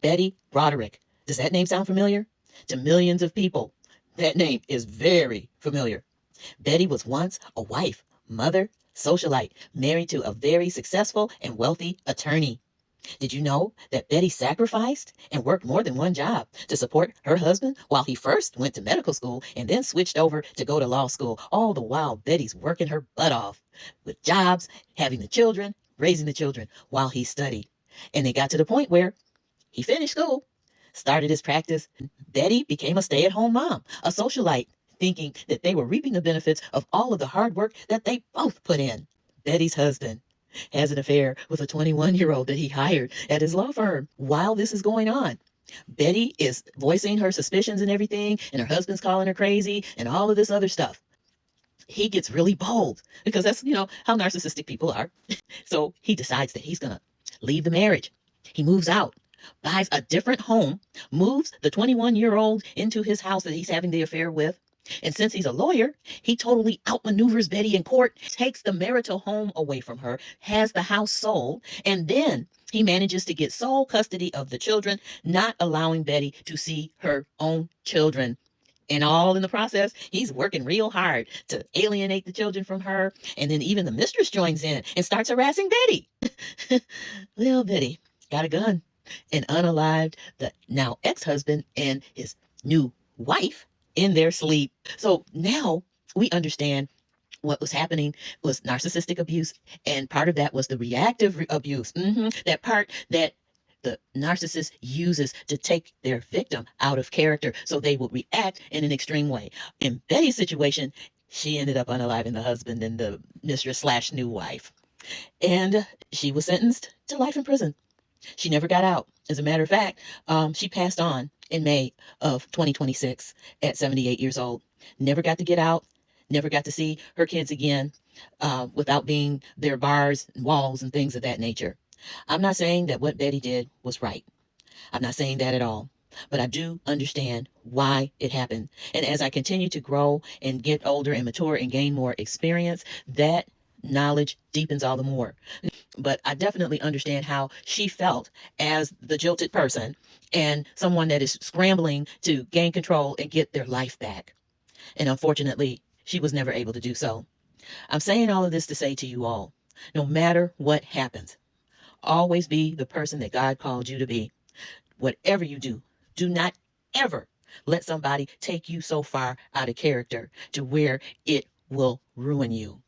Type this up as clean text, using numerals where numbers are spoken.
Betty Broderick. Does that name sound familiar? To millions of people, that name is very familiar. Betty was once a wife, mother, socialite, married to a very successful and wealthy attorney. Did you know that Betty sacrificed and worked more than one job to support her husband while he first went to medical school and then switched over to go to law school? All the while, Betty's working her butt off with jobs, having the children, raising the children while he studied. And they got to the point where he finished school, started his practice. Betty became a stay-at-home mom, a socialite, thinking that they were reaping the benefits of all of the hard work that they both put in. Betty's husband has an affair with a 21-year-old that he hired at his law firm. While this is going on, Betty is voicing her suspicions and everything, and her husband's calling her crazy and all of this other stuff. He gets really bold because that's, how narcissistic people are. So he decides that he's going to leave the marriage. He moves out, buys a different home, moves the 21-year-old into his house that he's having the affair with. And since he's a lawyer, he totally outmaneuvers Betty in court, takes the marital home away from her, has the house sold, and then he manages to get sole custody of the children, not allowing Betty to see her own children. And all in the process, he's working real hard to alienate the children from her. And then even the mistress joins in and starts harassing Betty. Little Betty got a gun and unalived the now ex-husband and his new wife in their sleep. So now we understand what was happening was narcissistic abuse, and part of that was the reactive abuse. That part that the narcissist uses to take their victim out of character so they will react in an extreme way. In Betty's situation, she ended up unaliving the husband and the mistress/new wife, and she was sentenced to life in prison. She never got out. As a matter of fact, she passed on in May of 2026 at 78 years old. Never got to get out, never got to see her kids again without being their bars and walls and things of that nature. I'm not saying that what Betty did was right. I'm not saying that at all. But I do understand why it happened. And as I continue to grow and get older and mature and gain more experience, that knowledge deepens all the more. But I definitely understand how she felt as the jilted person and someone that is scrambling to gain control and get their life back. And unfortunately, she was never able to do so. I'm saying all of this to say to you all, no matter what happens, always be the person that God called you to be. Whatever you do, do not ever let somebody take you so far out of character to where it will ruin you.